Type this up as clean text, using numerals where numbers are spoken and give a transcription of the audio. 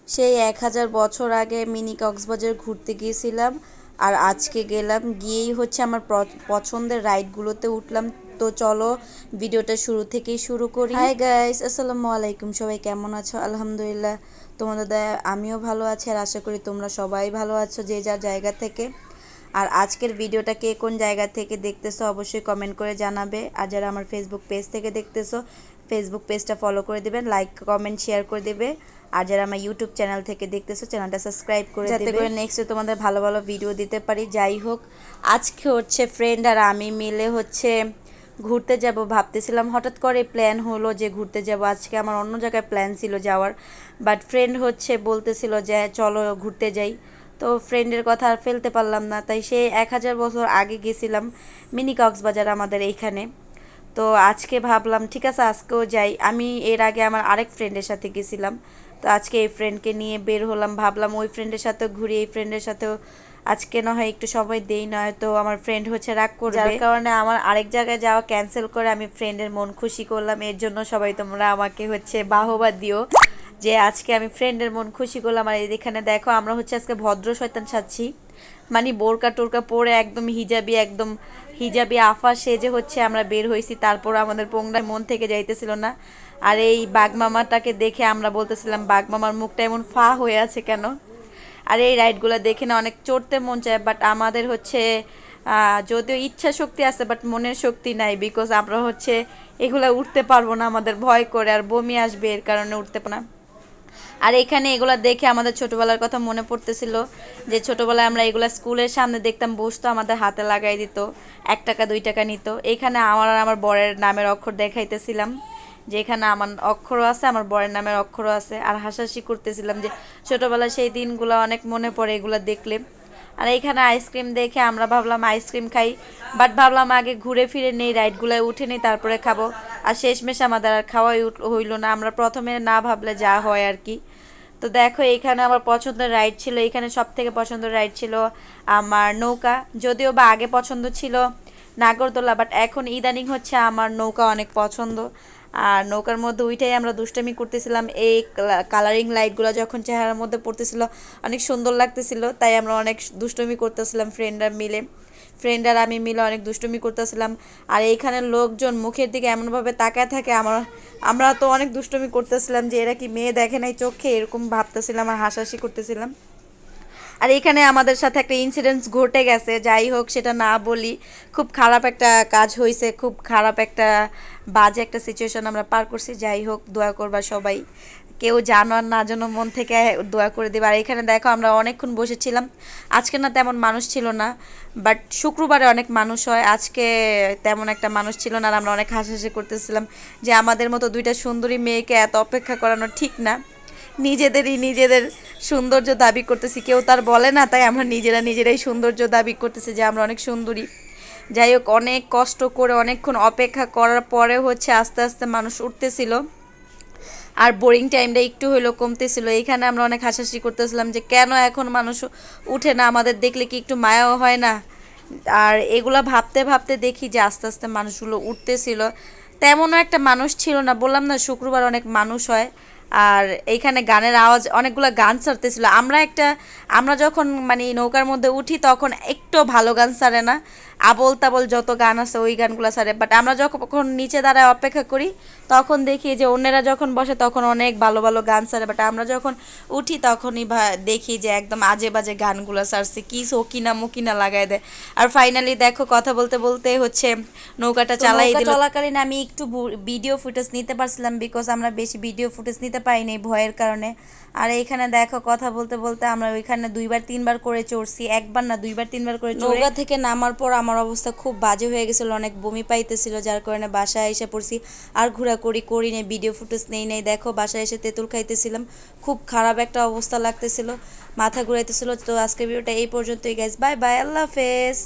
সেই ১,০০০ বছর আগে মিনি কক্সবাজার ঘুরতে গিয়েছিলাম। আর আজকে গেলাম, গিয়েই হচ্ছে আমার পছন্দের রাইডগুলোতে উঠলাম। তো চলো ভিডিওটা শুরু থেকেই শুরু করি। হাই গাইস, আসসালামু আলাইকুম। সবাই কেমন আছো? আলহামদুলিল্লাহ, তোমাদের দয়া আমিও ভালো আছি, আর আশা করি তোমরা সবাই ভালো আছো যে যার জায়গা থেকে। আর আজকের ভিডিওটা কে কোন জায়গা থেকে দেখতেছো অবশ্যই কমেন্ট করে জানাবে। আর যারা আমার ফেসবুক পেজ থেকে দেখতেছো, ফেসবুক পেজটা ফলো করে দেবেন, লাইক কমেন্ট শেয়ার করে দেবে। আর যারা আমার ইউটিউব চ্যানেল থেকে দেখতেছো, চ্যানেলটা সাবস্ক্রাইব করে দেবে, যাতে করে নেক্সটে তোমাদের ভালো ভালো ভিডিও দিতে পারি। যাই হোক, আজকে হচ্ছে ফ্রেন্ড আর আমি মিলে হচ্ছে ঘুরতে যাব ভাবতেছিলাম। হঠাৎ করে প্ল্যান হলো যে ঘুরতে যাব। আজকে আমার অন্য জায়গায় প্ল্যান ছিল যাওয়ার, বাট ফ্রেন্ড হচ্ছে বলতেছিল যে চলো ঘুরতে যাই। তো ফ্রেন্ডের কথা আর ফেলতে পারলাম না, তাই সে ১,০০০ বছর আগে গেছিলাম মিনি কক্সবাজার আমাদের এইখানে। তো আজকে ভাবলাম ঠিক আছে আজকেও যাই। আমি এর আগে আমার আরেক ফ্রেন্ডের সাথে গেছিলাম, তো আজকে এই ফ্রেন্ডকে নিয়ে বের হলাম। ভাবলাম ওই ফ্রেন্ডের সাথেও ঘুরি, এই ফ্রেন্ডের সাথেও আজকে না হয় একটু সময় দেই, নয় তো আমার ফ্রেন্ড হচ্ছে রাগ করবে। যার কারণে আমার আরেক জায়গায় যাওয়া ক্যান্সেল করে আমি ফ্রেন্ডের মন খুশি করলাম। এর জন্য সবাই তোমরা আমাকে হচ্ছে বাহবা দিও যে আজকে আমি ফ্রেন্ডের মন খুশি করলাম। আর এখানে দেখো আমরা হচ্ছে আজকে ভদ্র শয়তান সাজছি, মানে বোরকা টোরকা পরে একদম হিজাবি আফা সেজে হচ্ছে আমরা বের হয়েছি। তারপর আমাদের পোংরার মন থেকে যাইতেছিল না। আর এই বাঘমামাটাকে দেখে আমরা বলতেছিলাম বাঘমামার মুখটা এমন ফা হয়ে আছে কেন। আর এই রাইডগুলো দেখে না অনেক চড়তে মন চায়, বাট আমাদের হচ্ছে যদিও ইচ্ছা শক্তি আছে বাট মনের শক্তি নাই, বিকজ আমরা হচ্ছে এগুলো উঠতে পারবো না, আমাদের ভয় করে আর বমি আসবে, এর কারণে উঠতে পারবো না। আর এখানে এগুলা দেখে আমাদের ছোটোবেলার কথা মনে পড়তেছিল, যে ছোটোবেলায় আমরা এগুলা স্কুলের সামনে দেখতাম, বসতো আমাদের হাতে লাগাই দিত, 1 টাকা 2 টাকা নিত। এখানে আমার আর আমার বরের নামের অক্ষর দেখাইতেছিলাম, যে এখানে আমার অক্ষরও আছে, আমার বরের নামের অক্ষরও আছে। আর হাসাহাসি করতেছিলাম যে ছোটোবেলার সেই দিনগুলো অনেক মনে পড়ে এগুলো দেখলে। আর এইখানে আইসক্রিম দেখে আমরা ভাবলাম আইসক্রিম খাই, বাট ভাবলাম আগে ঘুরে ফিরে নেই, রাইডগুলোয় উঠে নেই, তারপরে খাবো। আর শেষমেশ আমাদের আর খাওয়াই হইলো না, আমরা প্রথমে না ভাবলে যা হয় আর কি। তো দেখো এইখানে আমার পছন্দের রাইড ছিল, এখানে সব থেকে পছন্দের রাইড ছিল আমার নৌকা। যদিও বা আগে পছন্দ ছিল নাগরদোলা, বাট এখন ইদানিং হচ্ছে আমার নৌকা অনেক পছন্দ। আর নৌকার মধ্যে উইটাই আমরা দুষ্টামি করতেছিলাম, এই কালারিং লাইটগুলো যখন চেহারার মধ্যে পড়তেছিল অনেক সুন্দর লাগতেছিল, তাই আমরা অনেক দুষ্টুমি করতেছিলাম ফ্রেন্ড আর আমি মিলে অনেক দুষ্টুমি করতেছিলাম। আর এইখানে লোকজন মুখের দিকে এমনভাবে তাকায় থাকে, আমরা তো অনেক দুষ্টুমি করতেছিলাম যে এরা কি মেয়ে দেখে নাই চোখে, এরকম ভাবতেছিলাম আর হাসাহাসি করতেছিলাম। আর এখানে আমাদের সাথে একটা ইনসিডেন্টস ঘটে গেছে, যাই হোক সেটা না বলি। খুব খারাপ একটা কাজ হয়েছে, খুব খারাপ একটা বাজে একটা সিচুয়েশন আমরা পার করছি। যাই হোক, দোয়া করবা সবাই, কেউ জানো আর না যেন মন থেকে দোয়া করে দেবে। আর এখানে দেখো আমরা অনেকক্ষণ বসেছিলাম। আজকে না তেমন মানুষ ছিল না, বাট শুক্রবারে অনেক মানুষ হয়, আজকে তেমন একটা মানুষ ছিল না। আর আমরা অনেক হাসাহাসি করতেছিলাম যে আমাদের মতো দুইটা সুন্দরী মেয়েকে এত অপেক্ষা করানো ঠিক না। নিজেদের সৌন্দর্য দাবি করতেছি, কেউ তার বলে না, তাই আমরা নিজেরাই সৌন্দর্য দাবি করতেছি যে আমরা অনেক সুন্দরী। যাই হোক, অনেক কষ্ট করে অনেকক্ষণ অপেক্ষা করার পরে হচ্ছে আস্তে আস্তে মানুষ উঠতেছিল, আর বোরিং টাইমটা একটু হইলেও কমতেছিল। এইখানে আমরা অনেক হাসাহাসি করতেছিলাম যে কেন এখন মানুষ উঠে না, আমাদের দেখলে কি একটু মায়াও হয় না। আর এগুলা ভাবতে ভাবতে দেখি যে আস্তে আস্তে মানুষগুলো উঠতেছিল, তেমনও একটা মানুষ ছিল না। বললাম না শুক্রবার অনেক মানুষ হয়। আর এইখানে গানের আওয়াজ, অনেকগুলো গান ছাড়তেছিল। আমরা যখন মানে নৌকার মধ্যে উঠি তখন একটু ভালো গান ছাড়ে না, আবোল তাবোল যত গান আছে ওই গানগুলো ছাড়ে। বাট আমরা যখন নিচে দাঁড়ায় অপেক্ষা করি তখন দেখি যে অন্যেরা যখন বসে তখন অনেক ভালো ভালো গান ছাড়ে, বাট আমরা যখন উঠি তখনই দেখি যে একদম আজে বাজে গানগুলো ছাড়ছে, কি সকিনা মুকিনা লাগাই দেয়। আর ফাইনালি দেখো কথা বলতে বলতে হচ্ছে নৌকাটা চালাই দিল। চলাকালীন আমি একটু ভিডিও ফুটেজ নিতে পারছিলাম, বিকজ আমরা বেশি ভিডিও ফুটেজ নিতে পারিনি ভয়ের কারণে। আর এইখানে দেখো কথা বলতে বলতে আমরা ওইখানে 2-3 বার করে চড়ছি, একবার না 2-3 বার করে নৌকা থেকে নামার পর আমার অবস্থা খুব বাজে হয়ে গেছিলো, অনেক বমি পাইতেছিল, যার কারণে বাসায় এসে পড়ছি। আর ঘোরাঘুরি করি নেই, ভিডিও ফুটেজ নেই দেখো বাসায় এসে তেঁতুল খাইতেছিলাম, খুব খারাপ একটা অবস্থা লাগতেছিল, মাথা ঘুরাইতেছিল। তো আজকের ভিডিওটা এই পর্যন্তই গাইস, বাই বাই, আল্লাহ হাফেজ।